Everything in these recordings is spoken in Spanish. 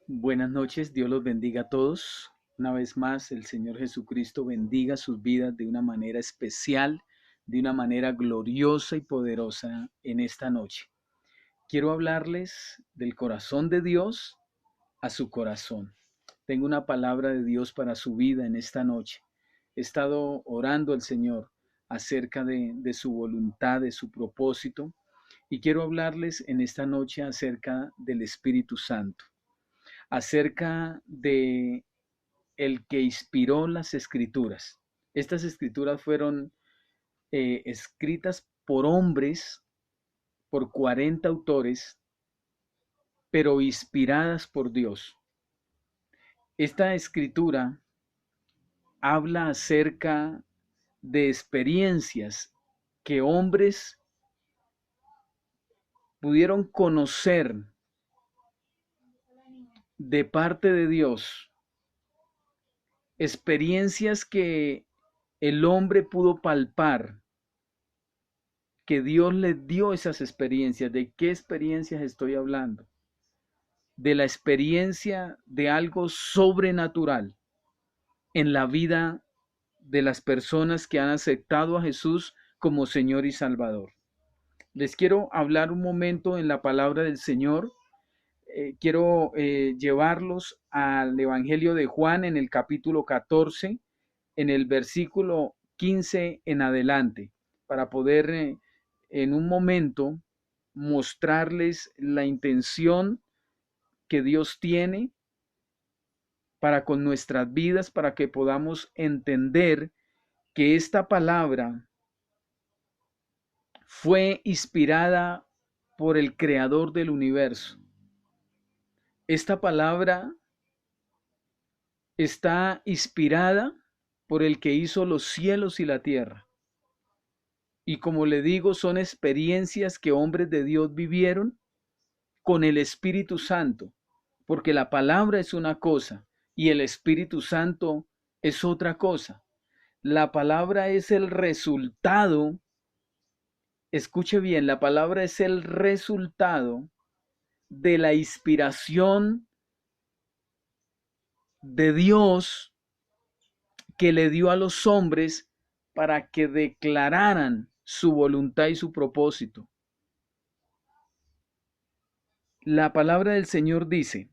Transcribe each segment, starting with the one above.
Buenas noches, Dios los bendiga a todos. Una vez más, el Señor Jesucristo bendiga sus vidas de una manera especial, de una manera gloriosa y poderosa en esta noche. Quiero hablarles del corazón de Dios a su corazón. Tengo una palabra de Dios para su vida en esta noche. He estado orando al Señor acerca de su voluntad, de su propósito, y quiero hablarles en esta noche acerca del Espíritu Santo, acerca de el que inspiró las escrituras. Estas escrituras fueron escritas por hombres, por 40 autores, pero inspiradas por Dios. Esta escritura habla acerca de experiencias que hombres pudieron conocer de parte de Dios, experiencias que el hombre pudo palpar, que Dios les dio esas experiencias. ¿De qué experiencias estoy hablando? De la experiencia de algo sobrenatural en la vida de las personas que han aceptado a Jesús como Señor y Salvador. Les quiero hablar un momento en la palabra del Señor. Quiero llevarlos al Evangelio de Juan en el capítulo 14, en el versículo 15 en adelante, para poder en un momento mostrarles la intención que Dios tiene para con nuestras vidas, para que podamos entender que esta palabra fue inspirada por el creador del universo. Esta palabra está inspirada por el que hizo los cielos y la tierra. Y como le digo, son experiencias que hombres de Dios vivieron con el Espíritu Santo, porque la palabra es una cosa y el Espíritu Santo es otra cosa. La palabra es el resultado, escuche bien, la palabra es el resultado de la inspiración de Dios que le dio a los hombres para que declararan su voluntad y su propósito. La palabra del Señor dice,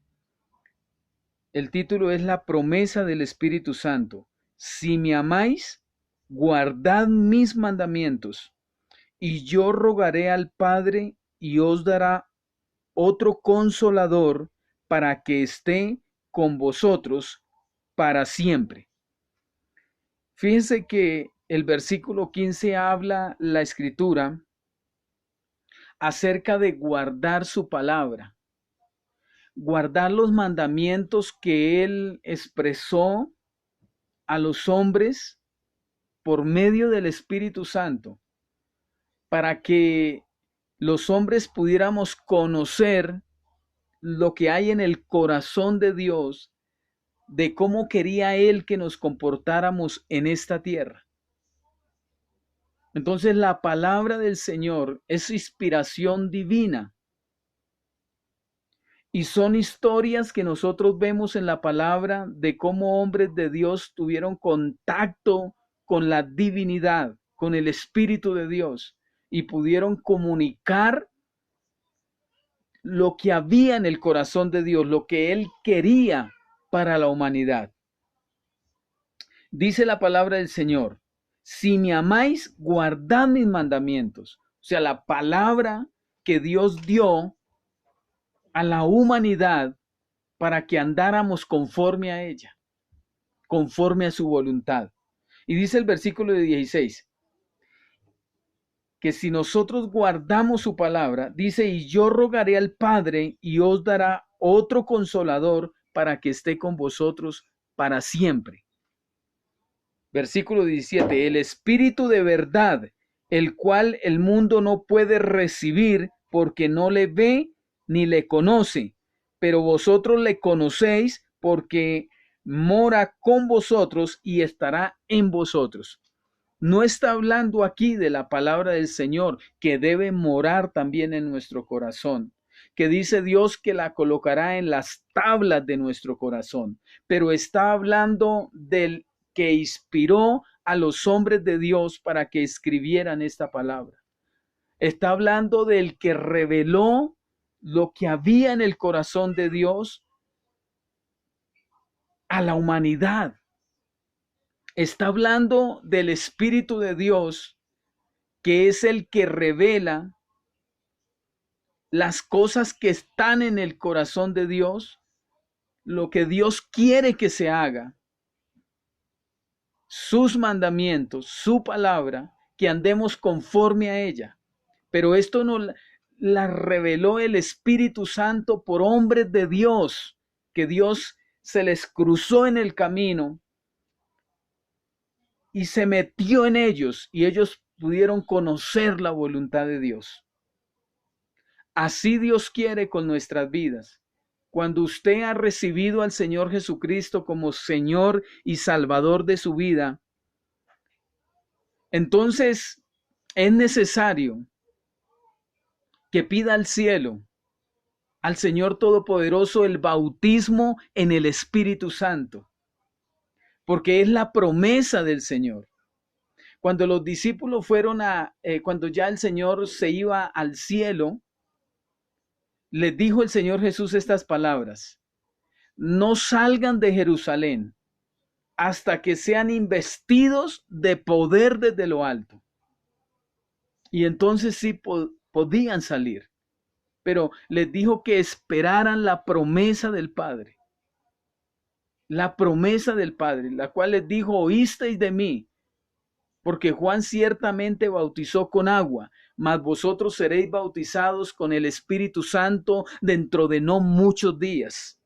el título es La promesa del Espíritu Santo. Si me amáis, guardad mis mandamientos, y yo rogaré al Padre y os dará otro consolador para que esté con vosotros para siempre. Fíjense que el versículo 15 habla la escritura acerca de guardar su palabra, guardar los mandamientos que él expresó a los hombres por medio del Espíritu Santo, para que los hombres pudiéramos conocer lo que hay en el corazón de Dios, de cómo quería Él que nos comportáramos en esta tierra. Entonces la palabra del Señor es inspiración divina y son historias que nosotros vemos en la palabra de cómo hombres de Dios tuvieron contacto con la divinidad, con el Espíritu de Dios y pudieron comunicar lo que había en el corazón de Dios, lo que Él quería para la humanidad. Dice la palabra del Señor, si me amáis, guardad mis mandamientos. O sea, la palabra que Dios dio a la humanidad para que andáramos conforme a ella, conforme a su voluntad. Y dice el versículo de 16, que si nosotros guardamos su palabra, dice, y yo rogaré al Padre y os dará otro consolador para que esté con vosotros para siempre. Versículo 17, el Espíritu de verdad, el cual el mundo no puede recibir porque no le ve ni le conoce, pero vosotros le conocéis porque mora con vosotros y estará en vosotros. No está hablando aquí de la palabra del Señor que debe morar también en nuestro corazón, que dice Dios que la colocará en las tablas de nuestro corazón, pero está hablando del que inspiró a los hombres de Dios para que escribieran esta palabra. Está hablando del que reveló lo que había en el corazón de Dios a la humanidad. Está hablando del Espíritu de Dios, que es el que revela las cosas que están en el corazón de Dios, lo que Dios quiere que se haga, sus mandamientos, su palabra, que andemos conforme a ella. Pero esto no la reveló el Espíritu Santo por hombres de Dios, que Dios se les cruzó en el camino y se metió en ellos y ellos pudieron conocer la voluntad de Dios. Así Dios quiere con nuestras vidas. Cuando usted ha recibido al Señor Jesucristo como Señor y Salvador de su vida, entonces es necesario que pida al cielo, al Señor Todopoderoso, el bautismo en el Espíritu Santo, porque es la promesa del Señor. Cuando los discípulos cuando ya el Señor se iba al cielo, les dijo el Señor Jesús estas palabras: no salgan de Jerusalén hasta que sean investidos de poder desde lo alto. Y entonces sí podían salir, pero les dijo que esperaran la promesa del Padre. La promesa del Padre, la cual les dijo: oísteis de mí, porque Juan ciertamente bautizó con agua, mas vosotros seréis bautizados con el Espíritu Santo dentro de no muchos días.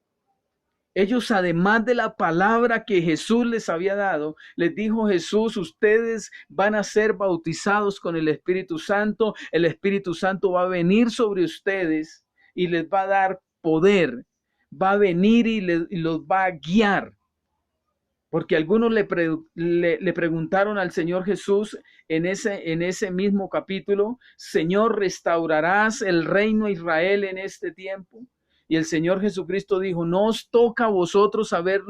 Ellos, además de la palabra que Jesús les había dado, les dijo Jesús: ustedes van a ser bautizados con el Espíritu Santo va a venir sobre ustedes y les va a dar poder, va a venir y los va a guiar. Porque algunos le preguntaron al Señor Jesús en ese mismo capítulo: Señor, ¿restaurarás el reino de Israel en este tiempo? Y el Señor Jesucristo dijo: no os toca a vosotros saber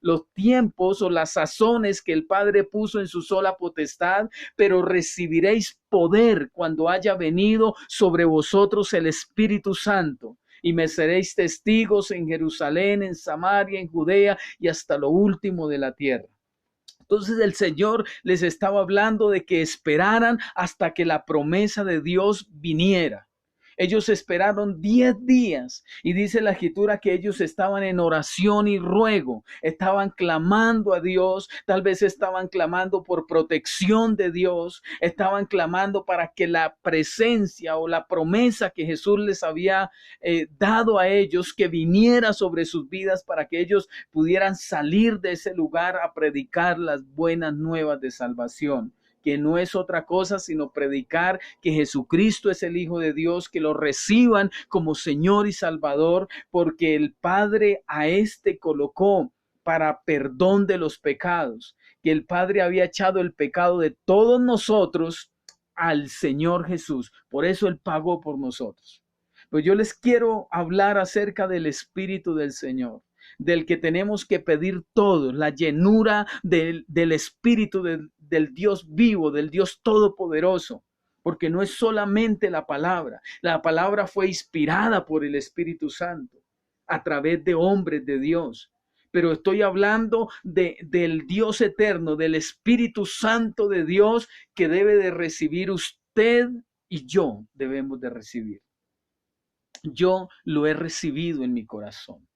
los tiempos o las sazones que el Padre puso en su sola potestad, pero recibiréis poder cuando haya venido sobre vosotros el Espíritu Santo. Y me seréis testigos en Jerusalén, en Samaria, en Judea y hasta lo último de la tierra. Entonces el Señor les estaba hablando de que esperaran hasta que la promesa de Dios viniera. Ellos esperaron 10 días y dice la Escritura que ellos estaban en oración y ruego, estaban clamando a Dios, tal vez estaban clamando por protección de Dios, estaban clamando para que la presencia o la promesa que Jesús les había dado a ellos, que viniera sobre sus vidas para que ellos pudieran salir de ese lugar a predicar las buenas nuevas de salvación, que no es otra cosa sino predicar que Jesucristo es el Hijo de Dios, que lo reciban como Señor y Salvador, porque el Padre a este colocó para perdón de los pecados, que el Padre había echado el pecado de todos nosotros al Señor Jesús. Por eso Él pagó por nosotros. Pues yo les quiero hablar acerca del Espíritu del Señor, del que tenemos que pedir todo, la llenura del Espíritu del Dios vivo, del Dios todopoderoso, porque no es solamente la palabra fue inspirada por el Espíritu Santo a través de hombres de Dios, pero estoy hablando del Dios eterno, del Espíritu Santo de Dios, que debe de recibir usted y yo debemos de recibir. Yo lo he recibido en mi corazón,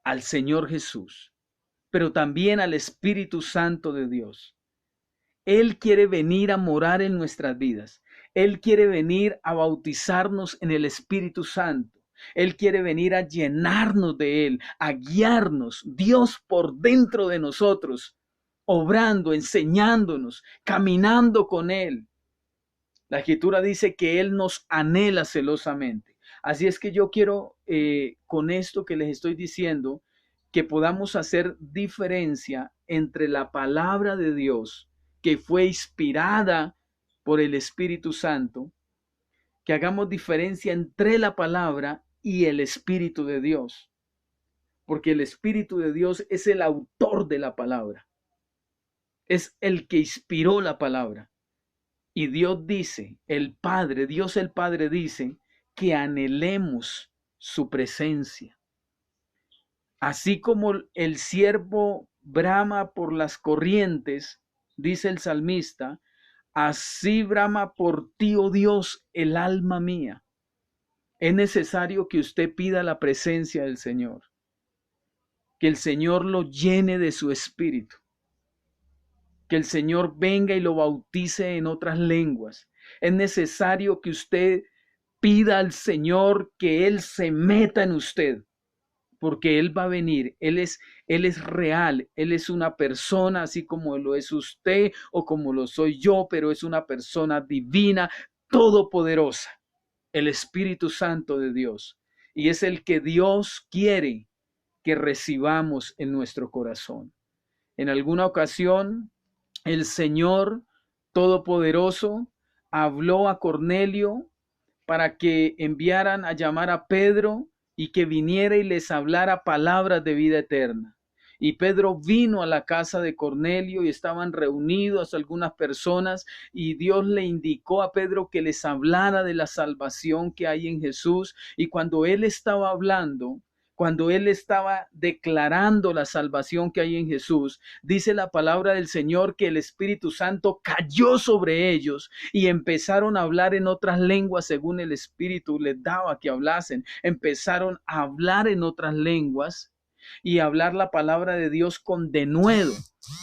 al Señor Jesús, pero también al Espíritu Santo de Dios. Él quiere venir a morar en nuestras vidas. Él quiere venir a bautizarnos en el Espíritu Santo. Él quiere venir a llenarnos de Él, a guiarnos, Dios por dentro de nosotros, obrando, enseñándonos, caminando con Él. La Escritura dice que Él nos anhela celosamente. Así es que yo quiero, con esto que les estoy diciendo, que podamos hacer diferencia entre la palabra de Dios, que fue inspirada por el Espíritu Santo, que hagamos diferencia entre la palabra y el Espíritu de Dios, porque el Espíritu de Dios es el autor de la palabra, es el que inspiró la palabra. Y Dios dice, Dios el Padre dice que anhelemos su presencia. Así como el siervo brama por las corrientes, dice el salmista, así brama por ti, oh Dios, el alma mía. Es necesario que usted pida la presencia del Señor, que el Señor lo llene de su espíritu, que el Señor venga y lo bautice en otras lenguas. Es necesario que usted pida al Señor que Él se meta en usted, porque Él va a venir. Él es real, Él es una persona, así como lo es usted o como lo soy yo, pero es una persona divina, todopoderosa, el Espíritu Santo de Dios. Y es el que Dios quiere que recibamos en nuestro corazón. En alguna ocasión, el Señor Todopoderoso habló a Cornelio para que enviaran a llamar a Pedro y que viniera y les hablara palabras de vida eterna. Y Pedro vino a la casa de Cornelio y estaban reunidos algunas personas y Dios le indicó a Pedro que les hablara de la salvación que hay en Jesús. Y cuando él estaba hablando, cuando él estaba declarando la salvación que hay en Jesús, dice la palabra del Señor que el Espíritu Santo cayó sobre ellos y empezaron a hablar en otras lenguas según el Espíritu les daba que hablasen. Empezaron a hablar en otras lenguas y hablar la palabra de Dios con denuedo.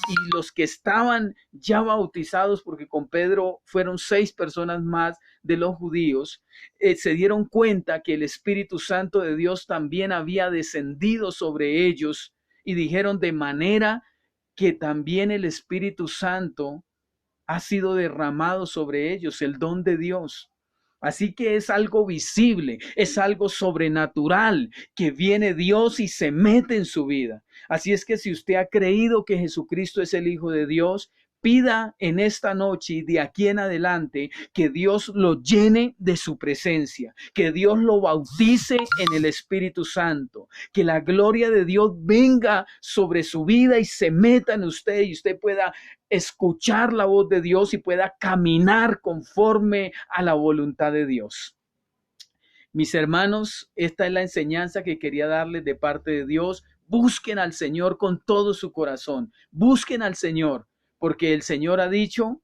Y los que estaban ya bautizados, porque con Pedro fueron 6 personas más de los judíos, se dieron cuenta que el Espíritu Santo de Dios también había descendido sobre ellos y dijeron, de manera que también el Espíritu Santo ha sido derramado sobre ellos, el don de Dios. Así que es algo visible, es algo sobrenatural que viene Dios y se mete en su vida. Así es que si usted ha creído que Jesucristo es el Hijo de Dios, pida en esta noche y de aquí en adelante que Dios lo llene de su presencia, que Dios lo bautice en el Espíritu Santo, que la gloria de Dios venga sobre su vida y se meta en usted y usted pueda escuchar la voz de Dios y pueda caminar conforme a la voluntad de Dios. Mis hermanos, esta es la enseñanza que quería darles de parte de Dios. Busquen al Señor con todo su corazón. Busquen al Señor, porque el Señor ha dicho,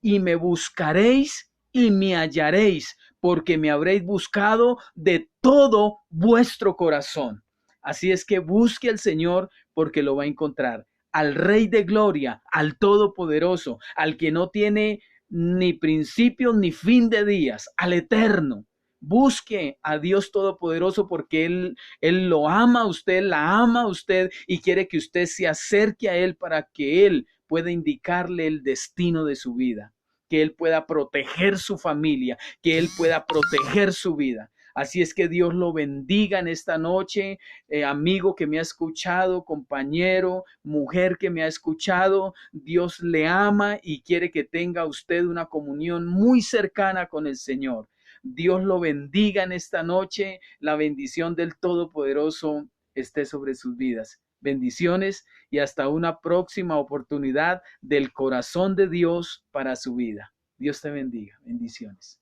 y me buscaréis y me hallaréis, porque me habréis buscado de todo vuestro corazón. Así es que busque al Señor porque lo va a encontrar. Al Rey de Gloria, al Todopoderoso, al que no tiene ni principio ni fin de días, al Eterno. Busque a Dios Todopoderoso porque Él lo ama a usted, la ama a usted y quiere que usted se acerque a Él para que Él pueda indicarle el destino de su vida, que Él pueda proteger su familia, que Él pueda proteger su vida. Así es que Dios lo bendiga en esta noche, amigo que me ha escuchado, compañero, mujer que me ha escuchado. Dios le ama y quiere que tenga usted una comunión muy cercana con el Señor. Dios lo bendiga en esta noche. La bendición del Todopoderoso esté sobre sus vidas. Bendiciones y hasta una próxima oportunidad del corazón de Dios para su vida. Dios te bendiga. Bendiciones.